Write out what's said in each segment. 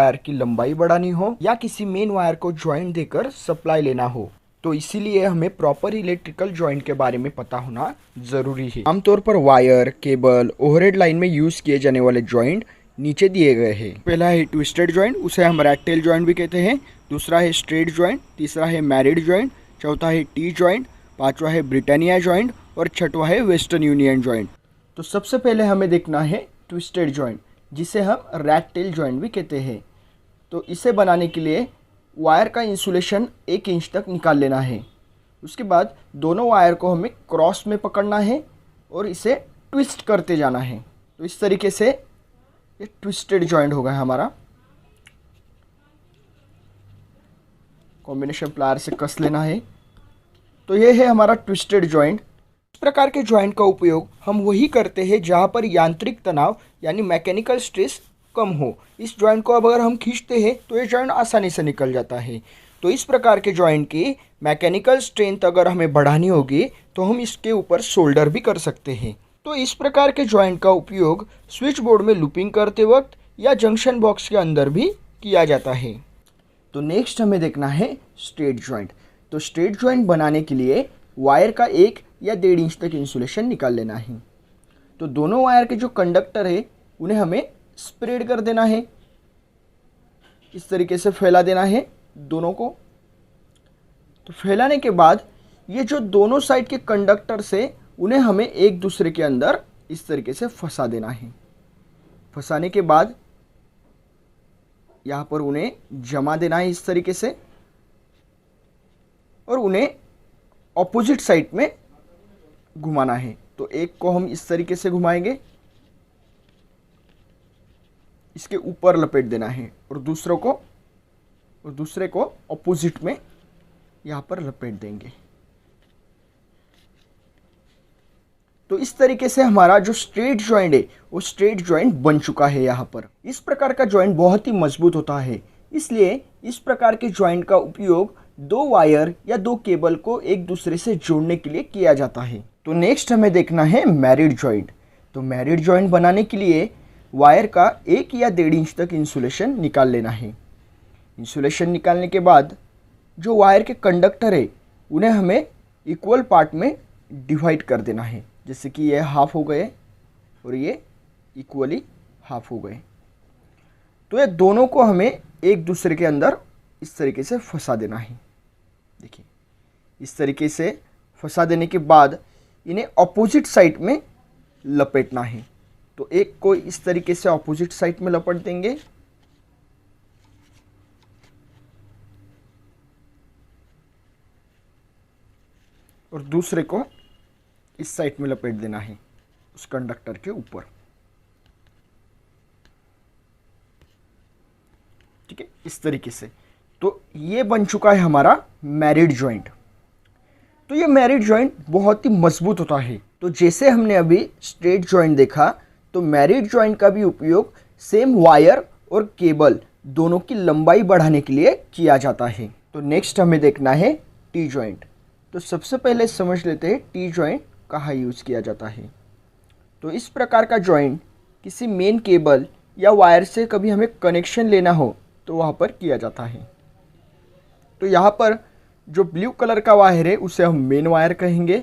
Wire की लंबाई बढ़ानी हो या किसी मेन वायर को ज्वाइंट देकर सप्लाई लेना हो, तो इसीलिए हमें प्रॉपर इलेक्ट्रिकल ज्वाइंट के बारे में पता होना जरूरी है। आमतौर पर वायर, केबल, ओवरहेड लाइन में यूज किए जाने वाले ज्वाइंट नीचे दिए गए हैं। पहला है ट्विस्टेड ज्वाइंट, उसे हम रैक्टेल ज्वाइंट भी कहते हैं। दूसरा है स्ट्रेट ज्वाइंट, तीसरा है मैरिड ज्वाइंट, चौथा है टी ज्वाइंट, पांचवा है ब्रिटानिया ज्वाइंट और छठवा है वेस्टर्न यूनियन ज्वाइंट। तो सबसे पहले हमें देखना है ट्विस्टेड ज्वाइंट, जिसे हम रैक्टेल ज्वाइंट भी कहते हैं। तो इसे बनाने के लिए वायर का इंसुलेशन 1 इंच तक निकाल लेना है। उसके बाद दोनों वायर को हमें क्रॉस में पकड़ना है और इसे ट्विस्ट करते जाना है। तो इस तरीके से ये ट्विस्टेड जॉइंट होगा हमारा। कॉम्बिनेशन प्लायर से कस लेना है। तो ये है हमारा ट्विस्टेड जॉइंट। इस प्रकार के जॉइंट का उपयोग हम वही करते हैं जहाँ पर यांत्रिक तनाव यानी मैकेनिकल स्ट्रेस कम हो। इस जॉइंट को अब अगर हम खींचते हैं तो ये जॉइंट आसानी से निकल जाता है। तो इस प्रकार के जॉइंट की मैकेनिकल स्ट्रेंथ अगर हमें बढ़ानी होगी तो हम इसके ऊपर सोल्डर भी कर सकते हैं। तो इस प्रकार के जॉइंट का उपयोग स्विच बोर्ड में लूपिंग करते वक्त या जंक्शन बॉक्स के अंदर भी किया जाता है। तो नेक्स्ट हमें देखना है स्ट्रेट जॉइंट। तो स्ट्रेट जॉइंट बनाने के लिए वायर का 1 या 1.5 इंच तक इंसुलेशन निकाल लेना है। तो दोनों वायर के जो कंडक्टर है उन्हें हमें स्प्रेड कर देना है। इस तरीके से फैला देना है दोनों को। तो फैलाने के बाद ये जो दोनों साइड के कंडक्टर से उन्हें हमें एक दूसरे के अंदर इस तरीके से फंसा देना है। फंसाने के बाद यहाँ पर उन्हें जमा देना है इस तरीके से और उन्हें ऑपोजिट साइड में घुमाना है। तो एक को हम इस तरीके से घुमाएंगे, इसके ऊपर लपेट देना है और दूसरे को ऑपोजिट में यहाँ पर लपेट देंगे। तो इस तरीके से हमारा जो स्ट्रेट जॉइंट है वो स्ट्रेट जॉइंट बन चुका है। यहाँ पर इस प्रकार का जॉइंट बहुत ही मजबूत होता है, इसलिए इस प्रकार के जॉइंट का उपयोग 2 वायर या 2 केबल को एक दूसरे से जोड़ने के लिए किया जाता है। तो नेक्स्ट हमें देखना है मैरिड जॉइंट। तो मैरिड जॉइंट बनाने के लिए वायर का 1 या 1.5 इंच तक इंसुलेशन निकाल लेना है। इंसुलेशन निकालने के बाद जो वायर के कंडक्टर है उन्हें हमें इक्वल पार्ट में डिवाइड कर देना है। जैसे कि ये हाफ हो गए और ये इक्वली हाफ हो गए। तो ये दोनों को हमें एक दूसरे के अंदर इस तरीके से फंसा देना है। देखिए, इस तरीके से फंसा देने के बाद इन्हें ऑपोजिट साइड में लपेटना है। तो एक को इस तरीके से ऑपोजिट साइड में लपेट देंगे और दूसरे को इस साइड में लपेट देना है उस कंडक्टर के ऊपर। ठीक है, इस तरीके से। तो ये बन चुका है हमारा मैरिड जॉइंट। तो ये मैरिड जॉइंट बहुत ही मजबूत होता है। तो जैसे हमने अभी स्ट्रेट जॉइंट देखा, तो मैरिड जॉइंट का भी उपयोग सेम वायर और केबल दोनों की लंबाई बढ़ाने के लिए किया जाता है। तो नेक्स्ट हमें देखना है टी जॉइंट। तो सबसे पहले समझ लेते हैं टी जॉइंट कहाँ यूज़ किया जाता है। तो इस प्रकार का जॉइंट किसी मेन केबल या वायर से कभी हमें कनेक्शन लेना हो तो वहाँ पर किया जाता है। तो यहाँ पर जो ब्लू कलर का वायर है उसे हम मेन वायर कहेंगे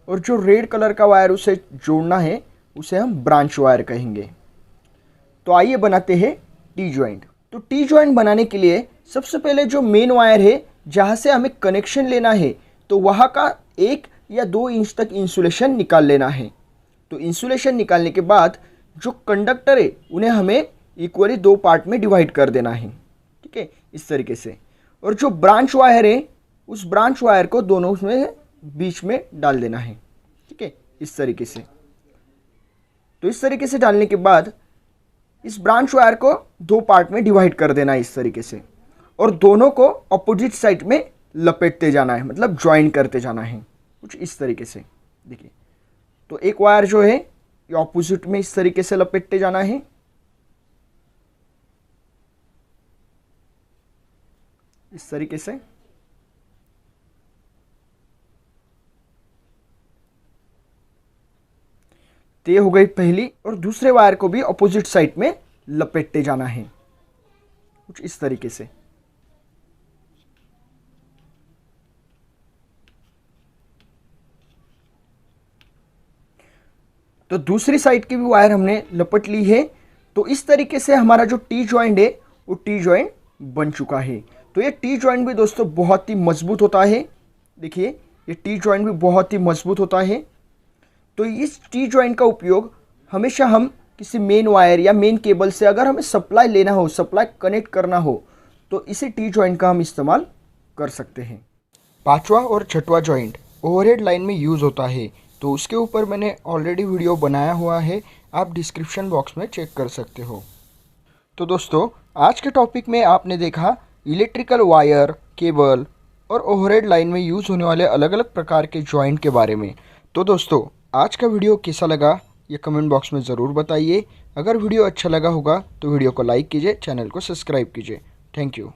और जो रेड कलर का वायर उसे जोड़ना है उसे हम ब्रांच वायर कहेंगे। तो आइए बनाते हैं टी जॉइंट। तो टी जॉइंट बनाने के लिए सबसे पहले जो मेन वायर है जहाँ से हमें कनेक्शन लेना है तो वहाँ का 1 या 2 इंच तक इंसुलेशन निकाल लेना है। तो इंसुलेशन निकालने के बाद जो कंडक्टर है उन्हें हमें इक्वली 2 पार्ट में डिवाइड कर देना है। ठीक है, इस तरीके से। और जो ब्रांच वायर है उस ब्रांच वायर को दोनों में बीच में डाल देना है। ठीक है, इस तरीके से। तो इस तरीके से डालने के बाद इस ब्रांच वायर को 2 पार्ट में डिवाइड कर देना है इस तरीके से और दोनों को अपोजिट साइड में लपेटते जाना है, मतलब ज्वाइन करते जाना है कुछ इस तरीके से। देखिए, तो एक वायर जो है ये ऑपोजिट में इस तरीके से लपेटते जाना है। इस तरीके से। तो ये हो गई पहली। और दूसरे वायर को भी अपोजिट साइड में लपेटते जाना है। कुछ इस तरीके से। तो दूसरी साइड की भी वायर हमने लपट ली है। तो इस तरीके से हमारा जो टी जॉइंट है वो टी जॉइंट बन चुका है। तो ये टी जॉइंट भी दोस्तों बहुत ही मजबूत होता है। देखिए ये टी जॉइंट भी बहुत ही मजबूत होता है। तो इस टी जॉइंट का उपयोग हमेशा हम किसी मेन वायर या मेन केबल से अगर हमें सप्लाई लेना हो, सप्लाई कनेक्ट करना हो, तो इसी टी जॉइंट का हम इस्तेमाल कर सकते हैं। पांचवा और छठवां जॉइंट ओवरहेड लाइन में यूज़ होता है। तो उसके ऊपर मैंने ऑलरेडी वीडियो बनाया हुआ है, आप डिस्क्रिप्शन बॉक्स में चेक कर सकते हो। तो दोस्तों आज के टॉपिक में आपने देखा इलेक्ट्रिकल वायर, केबल और ओवरहेड लाइन में यूज़ होने वाले अलग अलग प्रकार के जॉइंट के बारे में। तो दोस्तों आज का वीडियो कैसा लगा ये कमेंट बॉक्स में ज़रूर बताइए। अगर वीडियो अच्छा लगा होगा तो वीडियो को लाइक कीजिए, चैनल को सब्सक्राइब कीजिए। Thank you.